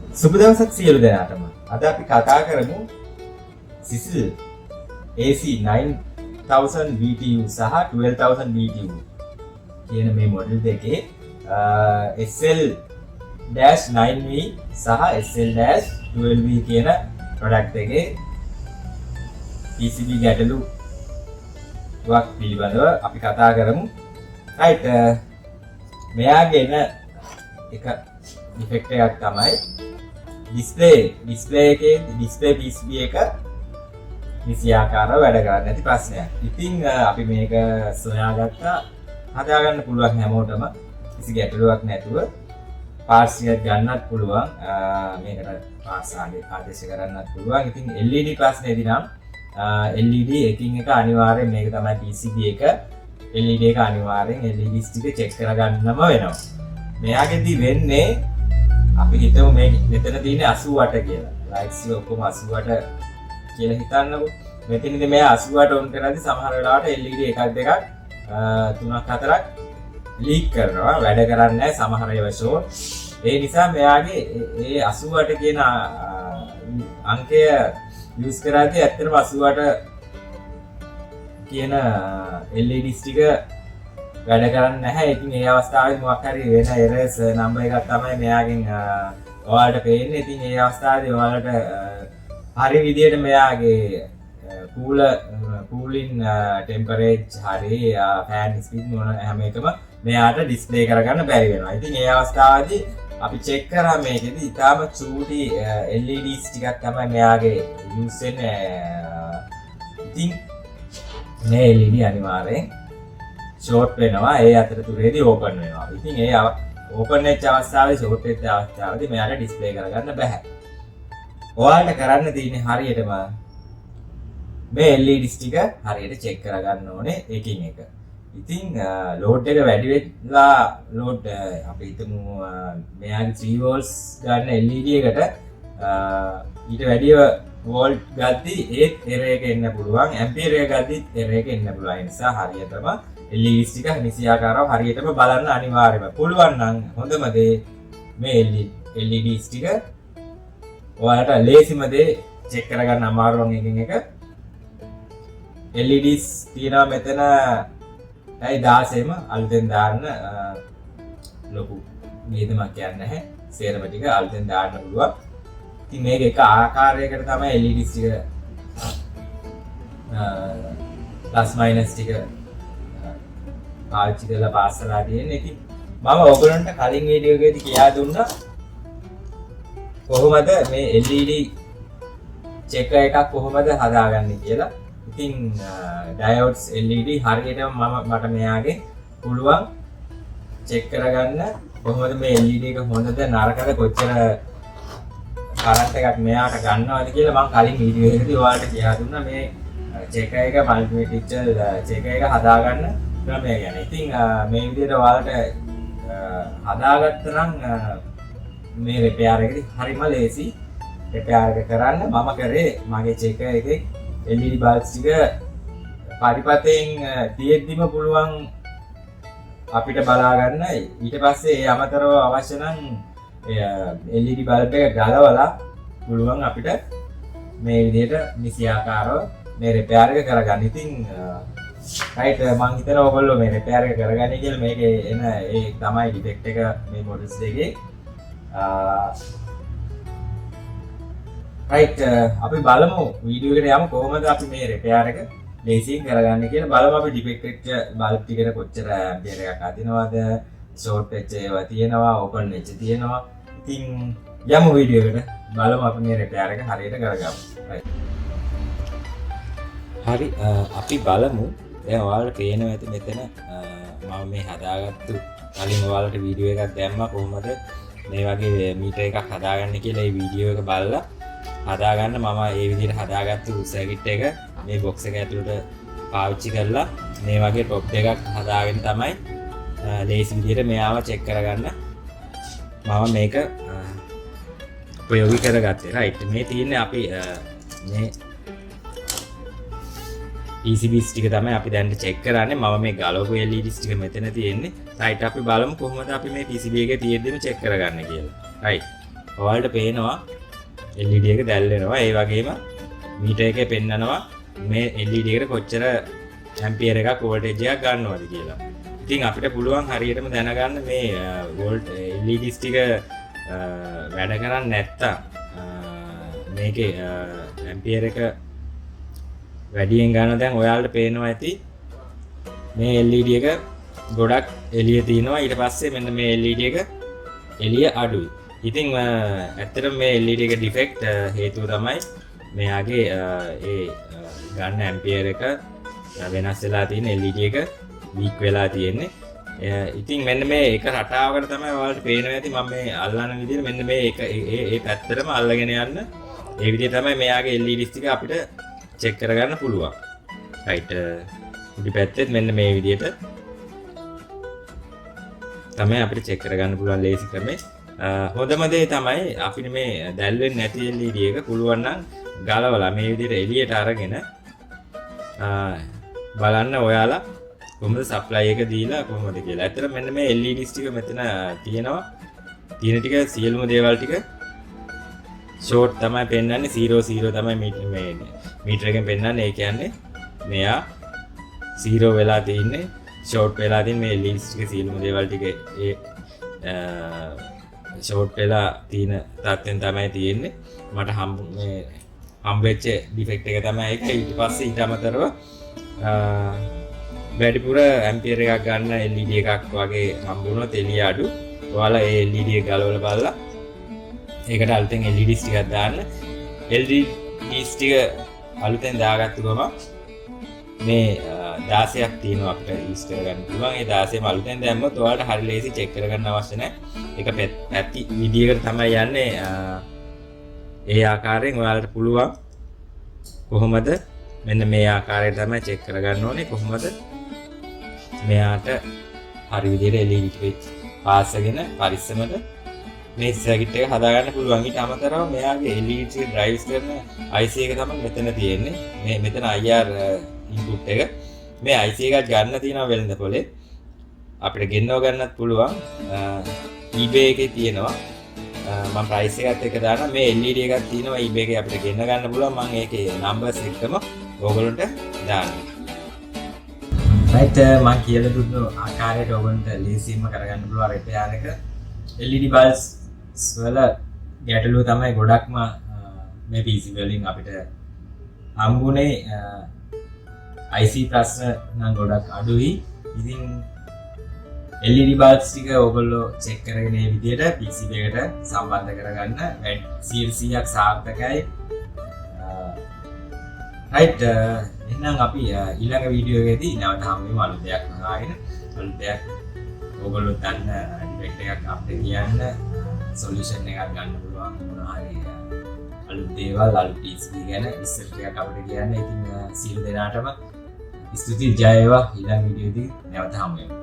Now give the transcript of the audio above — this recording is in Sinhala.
සුබ දවසක් සියලු දෙනාටම. අද අපි කතා කරමු SISIL AC-9000 BTU සහ 12000 BTU කියන මේ මොඩල් දෙකේ SL-9V සහ SL-12V කියන ප්‍රොඩක්ට් එකේ PCB ගැටලුවක් පිළිබඳව අපි කතා කරමු. right මෙයාගේ එන එක ඉෆෙක්ට් එකක් තමයි ඩිස්ප්ලේ එකේ ඩිස්ප්ලේ PCB එක නිසියාකාරව වැඩ කරන්නේ නැති ප්‍රශ්නයක්. ඉතින් අපි මේක සොයාගත්තා. හදාගන්න පුළුවන් හැමෝටම කිසි ගැටලුවක් නැතුව පාර්ට්ස් ටිකක් ගන්නත් පුළුවන්. මේකට පාර්ට්ස් ආදේශ කරන්නත් පුළුවන්. ඉතින් LED ප්‍රශ්නේදී නම් LED එකින් එක අනිවාර්යෙන් මේක තමයි PCB එක. LED එක අනිවාර්යෙන් LEDs ටික චෙක් කරගන්නම වෙනවා. මෙයාගෙදි වෙන්නේ අපි හිතමු මේ මෙතන තියෙන්නේ 88 කියලා. ලයිට්ස් ඔක්කොම 88 කියලා හිතන්නකො. මෙතනදී මේ 88 ඔන් කරද්දී සමහර වෙලාවට LED එකක් දෙකක් තුනක් හතරක් ලීක් කරනවා. වැඩ කරන්නේ නැහැ සමහර ඒවා ෂෝට්. ඒ නිසා මෙයාගේ ඒ 88 කියන අංකය යූස් කරද්දී ඇත්තටම 88 කියන LEDs ටික වැඩ කරන්නේ නැහැ. ඉතින් ඒ අවස්ථාවේදී මොකක් හරි වෙන errors number එකක් තමයි මෙයාගෙන් ඔයාලට පේන්නේ. ඉතින් ඒ අවස්ථාවේදී ඔයාලට හරි විදියට මෙයාගේ cooling temperature හරි fan speed මොන හැම එකම මෙයාට display කරගන්න බැරි වෙනවා. ඉතින් ඒ අවස්ථාවේදී අපි check කරා මේකෙදි ඊටාම චූටි LEDs ටිකක් තමයි මෙයාගේ use වෙන්නේ. ඉතින් මේ LED අනිවාර්යෙන් ෂෝට් වෙනවා. ඒ අතරතුරේදී ඕපන් වෙනවා. ඉතින් ඒ ඕපන් වෙච්ච අවස්ථාවේ ෂෝට් වෙච්ච අවස්ථාවේදී මෙයාට ඩිස්ප්ලේ කරගන්න බෑ. ඔයාලට කරන්න තියෙන්නේ හරියටම මේ LEDs ටික හරියට චෙක් කරගන්න ඕනේ එකින් එක. ඉතින් ලෝඩ් එක වැඩි වෙලා ලෝඩ් අපි හිතමු මෙයාගේ 3 volts ගන්න LED එකට ඊට වැඩිය වෝල්ට් ගද්දී ඒත් error එක එන්න පුළුවන්. ඇම්පියර් එක ගද්දිත් error එක එන්න පුළුවන්. ඒ නිසා හරියටම LEDs ටික නිසියාකාරව හරියටම බලන්න අනිවාර්යයි. පුළුවන් නම් හොඳම දේ මේ LEDs ටික ඔයාලට ලේසිම දේ චෙක් කරගන්න අමාරුවන් එකකින් එක LEDs තියෙනවා මෙතන 16ම අලුතෙන් දාන්න ලොකු වේදමක් යන්නේ නැහැ. සේරම ටික අලුතෙන් දාන්න පුළුවන්. ඉතින් මේක එක ආකාරයකට තමයි LEDs ටික ප්ලස් මයිනස් ටික පාවිච්චි කරලා පාස් කරලා තියෙන්නේ. ඉතින් මම ඔයගොල්ලන්ට කලින් වීඩියෝ එකේදී කියා දුන්නා කොහොමද මේ LED චෙකර් එකක් කොහොමද හදාගන්නේ කියලා. ඉතින් ඩයෝඩ්ස් LED හරියටම මට මෙයාගේ පුළුවන් චෙක් කරගන්න කොහොමද මේ LED එක හොඳද නරකද කොච්චර කරන්ට් එකක් මෙයාට ගන්නවද කියලා මම කලින් වීඩියෝ එකේදී ඔයාලට කියා දුන්නා මේ චෙකර් එක මල්ටිමීටර් චෙකර් එක හදාගන්න ක්‍රමය ගැන. ඉතින් මේ විදිහට ඔයාලට හදාගත්ත නම් මේ රිපෙයාර් එකේදී හරිම ලේසි රිපෙයාර් එක කරන්න. මම කරේ මගේ චෙකර් එකේ LED බල්බ්ස් ටික පරිපතෙන් තියෙද්දිම පුළුවන් අපිට බලා ගන්න. ඊට පස්සේ ඒ අමතරව අවශ්‍ය නම් LED බල්බ් එක ගලවලා පුළුවන් අපිට මේ විදිහට නිසියාකාරව මේ රිපෙයාර් එක කරගන්න. ඉතින් right මම හිතනවා ඔයගොල්ලෝ මේ රිපෙයාර් එක කරගන්නේ කියලා. මේකේ එන ඒ තමයි ඩිෆෙක්ට් එක මේ මොඩල්ස් දෙකේ. right අපි බලමු වීඩියෝ එකට යමු කොහොමද අපි මේ රිපෙයාර් එක ලේසියෙන් කරගන්නේ කියලා. බලමු අපි ඩිෆෙක්ට් වෙච්ච බල්බ් ටිකට කොච්චර ඇම්පියර් එකක් අදිනවද, ෂෝට් වෙච්ච ඒවා තියෙනවා, ඕපන් වෙච්ච තියෙනවා. ඉතින් යමු වීඩියෝ එකට බලමු අපි මේ රිපෙයාර් එක හරියට කරගමු. right හරි අපි බලමු. දැන් ඔයාලට පේනවා ඇති මෙතන මම මේ හදාගත්තු කලින් ඔයාලට වීඩියෝ එකක් දැම්මා කොහොමද මේ වගේ මීටර් එකක් හදාගන්න කියලා. ඒ වීඩියෝ එක බලලා හදාගන්න මම ඒ විදිහට හදාගත්තු සර්කිට් එක මේ බොක්ස් එක ඇතුළට පාවිච්චි කරලා මේ වගේ ටොප් එකක් හදාගෙන තමයි ලේසි විදිහට මෙයාව චෙක් කරගන්න මම මේක ප්‍රයෝගික කරගත්තේ. right මේ තියෙන්නේ අපි මේ PCBs ටික තමයි අපි දැන් චෙක් කරන්නේ. මම මේ ගලවපු LEDs ටික මෙතන තියෙන්නේ. right අපි බලමු කොහොමද අපි මේ PCB එකේ තියෙද්දිම චෙක් කරගන්නේ කියලා. right ඔයාලට පේනවා LED එක දැල් වෙනවා. ඒ වගේම මීටර් එකේ පෙන්නනවා මේ LED එකට කොච්චර ඇම්පියර් එකක් වෝල්ටේජ් එකක් ගන්නවද කියලා. ඉතින් අපිට පුළුවන් හරියටම දැනගන්න මේ LEDs ටික වැඩ කරන්නේ නැත්තම් මේකේ ඇම්පියර් එක වැඩියෙන් ගන්න දැන් ඔයාලට පේනවා ඇති මේ LED එක ගොඩක් එළිය තියෙනවා. ඊට පස්සේ මෙන්න මේ LED එක එළිය අඩුයි. ඉතින් ඇත්තටම මේ LED එක ඩිෆෙක්ට් හේතුව තමයි මෙයාගේ ඒ ගන්න ඇම්පියර් එක වෙනස් වෙලා තියෙන LED එක වීක් වෙලා තියෙන්නේ. ඉතින් මෙන්න මේ එක රටාවකට තමයි ඔයාලට පේනවා ඇති මම මේ අල්ලන විදිහට මෙන්න මේ එක ඒ පැත්තටම අල්ලගෙන යන්න. ඒ විදිහ තමයි මෙයාගේ LEDs ටික අපිට චෙක් කරගන්න පුළුවන්. රයිට් උඩි පැත්තෙත් මෙන්න මේ විදිහට තමයි අපිට චෙක් කරගන්න පුළුවන් ලේසි ක්‍රමේ. හොඳම දේ තමයි අපිට මේ දැල් වෙන්නේ නැති LED එක පුළුවන් නම් ගලවලා මේ විදිහට එළියට අරගෙන බලන්න ඔයාලා කොහොමද සප්ලයි එක දීලා කොහොමද කියලා. ඇත්තට මෙන්න මේ LEDs ටික මෙතන තියෙනවා. තියෙන ටික සියලුම දේවල් ටික ෂෝට් තමයි පෙන්වන්නේ 00 තමයි මේ මීටර එකෙන් පෙන්වන්නේ. ඒ කියන්නේ මෙයා 0 වෙලා තින්නේ ෂෝට් වෙලා තියෙන මේ LEDs ටික සියලුම දේවල් ටික ඒ ෂෝට් වෙලා තියෙන තත්ත්වෙන් තමයි තියෙන්නේ. මට හම්බෙච්ච ඩිෆෙක්ට් එක තමයි ඒක. ඊට පස්සේ ඊට අමතරව වැඩිපුර ඇම්පියර් එකක් ගන්න LED එකක් වගේ හම්බුනොත් එළිය අඩු. ඔයාලා ඒ LED එක ගලවලා බලලා ඒකට අලුතෙන් LEDs ටිකක් දාන්න. LEDs ටික අලුතෙන් දාගත්තු ගමන් මේ 16ක් තියෙනවා අපිට යූස් කරගන්න පුළුවන්. ඒ 16ම අලුතෙන් දැම්මොත් ඔයාලට හරි ලේසි චෙක් කරගන්න අවශ්‍ය නැහැ. ඒක පැති විදියකට තමයි යන්නේ. ඒ ආකාරයෙන් ඔයාලට පුළුවන් කොහොමද මෙන්න මේ ආකාරයට තමයි චෙක් කරගන්න ඕනේ. කොහොමද මෙයාට හරි විදියට LED ටික පාස්සගෙන පරිස්සමට මේ සර්කිට් එක හදාගන්න පුළුවන්. ඊට අමතරව මෙයාගේ LED ටික ඩ්‍රයිව්ස් කරන IC එක තමයි මෙතන තියෙන්නේ. මේ මෙතන IR ඉන්පුට් එක. මේ IC එකක් ගන්න තියෙනවා වෙළඳ පොලේ. අපිට ගෙන්නව ගන්නත් පුළුවන්. eBay එකේ තියෙනවා. මම ප්‍රයිස් එකත් එක දානවා. මේ LED එකක් තියෙනවා eBay එකේ අපිට ගෙන්න ගන්න පුළුවන්. මම ඒකේ නම්බර්ස් එක්කම ඕගොල්ලන්ට දානවා. රයිට් මම කියලා දුන්නු ආකාරයට ඕගොල්ලන්ට ලේසියෙන්ම කරගන්න පුළුවන් රිපෙයාර් එක. LED bulbs වල ගැටලුව තමයි ගොඩක්ම මේ PC වලින් අපිට හම්බුනේ. IC ප්‍රශ්න නම් ගොඩක් අඩුයි. ඉතින් LED bulbs ටික ඕගොල්ලෝ චෙක් කරගෙන මේ විදිහට PC එකට සම්බන්ධ කරගන්න 100ක් සාර්ථකයි. රයිට් එහෙනම් අපි ඊළඟ වීඩියෝ එකේදී නැවත හමු වෙමු අලුත් දෙයක් අරගෙන. අලුත් දෙයක් ඕගොල්ලෝ දන්න ඩිෆෙක්ට් එකක් අපිට කියන්න සොලියුෂන් එකක් ගන්න පුළුවන්. මොනවා හරි අලුත් දේවල් අලුත් PC ගැන විස්තර ටිකක් අපිට කියන්න. ඉතින් සියලු දෙනාටම ස්තුතියි. ජය වේවා. ඊළඟ වීඩියෝදී නැවත හමු වෙමු.